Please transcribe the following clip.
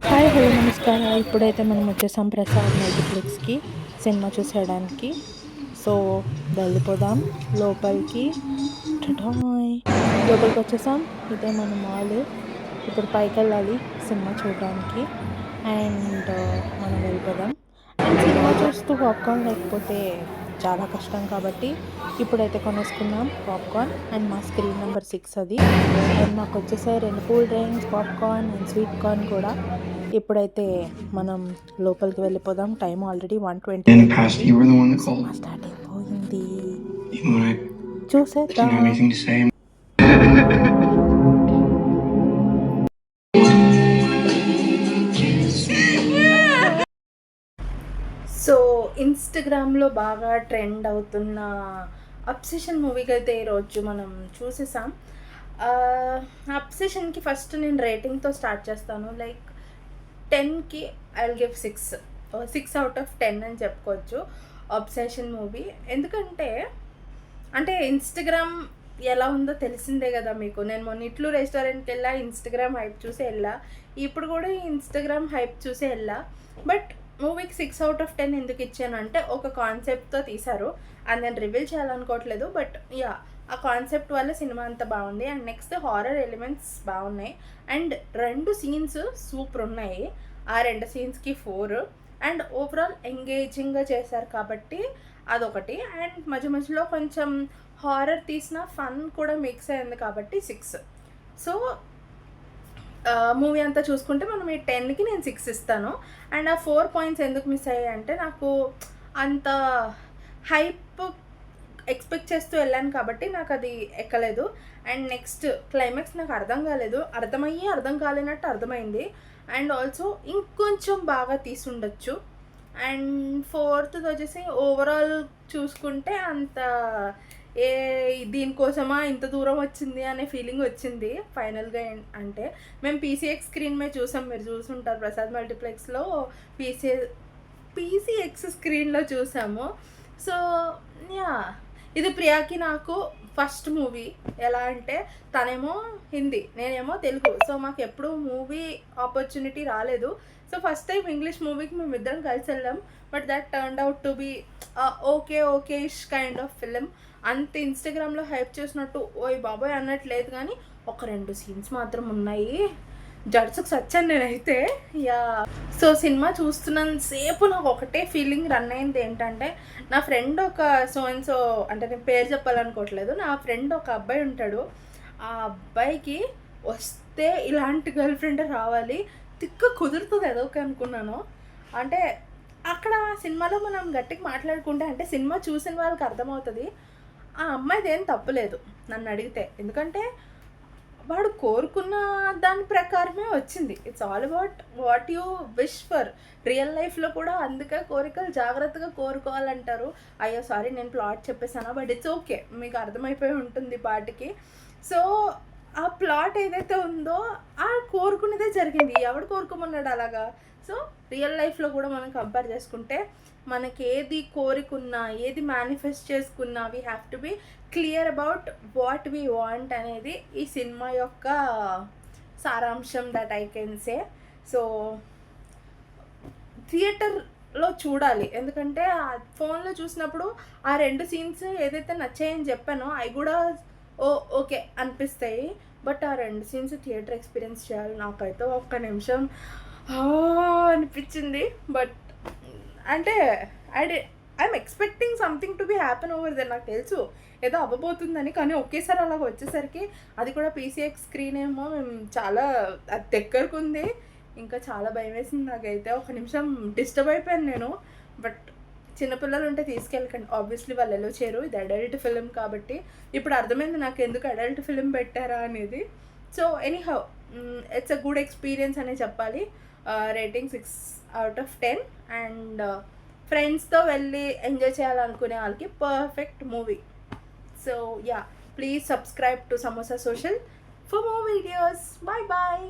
Hi hello నమస్కారం. ఇప్పుడైతే మనం వచ్చేసాం ప్రసాద్ మల్టీప్లెక్స్కి సినిమా చూసేయడానికి. సో వెళ్ళిపోదాం లోపలికి. టటాయ్ లోపలికి వచ్చేసాం. ఇదే మన మాల్. ఇప్పుడు పైకి వెళ్ళాలి సినిమా చూడడానికి. అండ్ మనం వెళ్ళిపోదాం. అండ్ సినిమా చూస్తూ పాప్కార్న్ లేకపోతే చాలా కష్టం కాబట్టి ఇప్పుడైతే కొనేసుకున్నాం పాప్కార్న్. అండ్ మా స్క్రీన్ నెంబర్ 6 అది. అండ్ నాకు వచ్చేసాయి 2 cool drinks, popcorn and sweet corn కూడా. ఇప్పుడైతే మనం లోపలికి వెళ్ళిపోదాం. టైం ఆల్రెడీ 1:20 అవుతుంది. సినిమా స్టార్ట్ అయిపోయింది. చూసేద్దాం. సో ఇన్స్టాగ్రామ్లో బాగా ట్రెండ్ అవుతున్న అబ్సెషన్ మూవీకి అయితే ఈరోజు మనం చూసేసాం. అబ్సెషన్కి ఫస్ట్ నేను రేటింగ్తో స్టార్ట్ చేస్తాను. లైక్ 10కి I will give 6 out of 10 అని చెప్పుకోవచ్చు అబ్సెషన్ మూవీ. ఎందుకంటే అంటే ఇన్స్టాగ్రామ్ ఎలా ఉందో తెలిసిందే కదా మీకు. నేను మొన్న ఇట్లు రెస్టారెంట్కి వెళ్ళా, ఇన్స్టాగ్రామ్ హైప్ చూసి వెళ్ళా. ఇప్పుడు కూడా ఇన్స్టాగ్రామ్ హైప్ చూసి వెళ్ళా. బట్ మూవీకి 6 అవుట్ ఆఫ్ 10 ఎందుకు ఇచ్చాను అంటే ఒక కాన్సెప్ట్తో తీశారు. అండ్ నేను రివీల్ చేయాలనుకోవట్లేదు. బట్ యా, ఆ కాన్సెప్ట్ వల్ల సినిమా అంతా బాగుంది. అండ్ నెక్స్ట్ హారర్ ఎలిమెంట్స్ బాగున్నాయి. అండ్ 2 సీన్స్ సూపర్ ఉన్నాయి. ఆ 2 సీన్స్కి 4. అండ్ ఓవరాల్ ఎంగేజింగ్గా చేశారు కాబట్టి అదొకటి. అండ్ మధ్య మధ్యలో కొంచెం హారర్ తీసిన ఫన్ కూడా మిక్స్ అయింది కాబట్టి 6. సో మూవీ అంతా చూసుకుంటే మనం ఈ 10కి నేను 6 ఇస్తాను. అండ్ ఆ 4 పాయింట్స్ ఎందుకు మిస్ అయ్యాయి అంటే నాకు అంత హైప్ ఎక్స్పెక్ట్ చేస్తూ వెళ్ళాను కాబట్టి నాకు అది ఎక్కలేదు. అండ్ నెక్స్ట్ క్లైమాక్స్ నాకు అర్థం కాలేదు. అర్థం కాలేనట్టు అర్థమైంది. అండ్ ఆల్సో ఇంకొంచెం బాగా తీసుండొచ్చు. అండ్ ఫోర్త్ది వచ్చేసి ఓవరాల్ చూసుకుంటే అంత దీనికోసమా ఇంత దూరం వచ్చింది అనే ఫీలింగ్ వచ్చింది ఫైనల్గా. అంటే మేము పీసీఎక్స్ స్క్రీన్ మీద చూసాం, మీరు చూసుంటారు ప్రసాద్ మల్టీప్లెక్స్లో పీసీఎక్స్ స్క్రీన్లో చూసాము. సో యా, ఇది ప్రియాకి నాకు ఫస్ట్ మూవీ. ఎలా అంటే తనేమో హిందీ, నేనేమో తెలుగు. సో మాకు ఎప్పుడూ మూవీ ఆపర్చునిటీ రాలేదు. సో ఫస్ట్ టైం ఇంగ్లీష్ మూవీకి మేము ఇద్దరం కలిసి వెళ్ళాం. But that turned out to be okay ish kind of film. అంత ఇన్స్టాగ్రామ్లో హైప్ చేసినట్టు ఓయ్ బాబోయ్ అన్నట్లేదు. కానీ ఒక 2 సీన్స్ మాత్రం ఉన్నాయి, జడ్సుకు సచ్చాను నేనైతే. యా, సో సినిమా చూస్తున్నంతసేపు నాకు ఒకటే ఫీలింగ్ రన్ అయింది. ఏంటంటే నా ఫ్రెండ్ ఒక సో అండ్ సో, అంటే నేను పేరు చెప్పాలనుకోవట్లేదు, నా ఫ్రెండ్ ఒక అబ్బాయి ఉంటాడు. ఆ అబ్బాయికి వస్తే ఇలాంటి గర్ల్ ఫ్రెండ్ రావాలి, తిక్క కుదురుతుంది ఏదోక అనుకున్నాను. అంటే అక్కడ సినిమాలో మనం గట్టిగా మాట్లాడుకుంటే అంటే సినిమా చూసిన వాళ్ళకి అర్థమవుతుంది ఆ అమ్మాయిది ఏం తప్పులేదు నన్ను అడిగితే. ఎందుకంటే వాడు కోరుకున్న దాని ప్రకారమే వచ్చింది. It's all about what you wish for. Real లైఫ్లో కూడా అందుకే కోరికలు జాగ్రత్తగా కోరుకోవాలంటారు. అయ్యో సారీ నేను ప్లాట్ చెప్పేసాను, బట్ ఇట్స్ ఓకే, మీకు అర్థమైపోయి ఉంటుంది పాటికి. సో ఆ ప్లాట్ ఏదైతే ఉందో ఆ కోరుకునేదే జరిగింది. ఎవడు కోరుకోమన్నాడు అలాగా? సో రియల్ లైఫ్లో కూడా మనం కంపేర్ చేసుకుంటే మనకి ఏది కోరుకున్నా, ఏది మేనిఫెస్ట్ చేసుకున్నా, we have to be clear about what we want అనేది ఈ సినిమా యొక్క సారాంశం that I can say. So థియేటర్లో చూడాలి. ఎందుకంటే ఆ ఫోన్లో చూసినప్పుడు ఆ 2 సీన్స్ ఏదైతే నచ్చాయని చెప్పానో అవి కూడా ఓకే అనిపిస్తాయి. బట్ ఆ 2 సీన్స్ థియేటర్ ఎక్స్పీరియన్స్ చేయాలి. నాకైతే ఒక్క నిమిషం అనిపించింది. బట్ అంటే I'm expecting something to be happen over there. నాకు తెలుసు ఏదో అవ్వబోతుందని, కానీ ఒకేసారి అలాగ వచ్చేసరికి, అది కూడా పీసీఎక్స్ స్క్రీన్ ఏమో మేము చాలా అది దగ్గరకు ఉంది, ఇంకా చాలా భయం వేసింది నాకైతే. ఒక నిమిషం డిస్టర్బ్ అయిపోయాను నేను. బట్ చిన్నపిల్లలు ఉంటే తీసుకెళ్ళకండి, ఆబ్వియస్లీ వాళ్ళు ఎలా చేయరు, ఇది అడల్ట్ ఫిలిం కాబట్టి. ఇప్పుడు అర్థమైంది నాకు ఎందుకు అడల్ట్ ఫిలిం పెట్టారా అనేది. So anyhow it's a good experience అనే చెప్పాలి. Rating 6 out of 10. అండ్ ఫ్రెండ్స్తో వెళ్ళి ఎంజాయ్ చేయాలనుకునే వాళ్ళకి perfect movie. So yeah, please subscribe to Samosa social for more videos. Bye bye.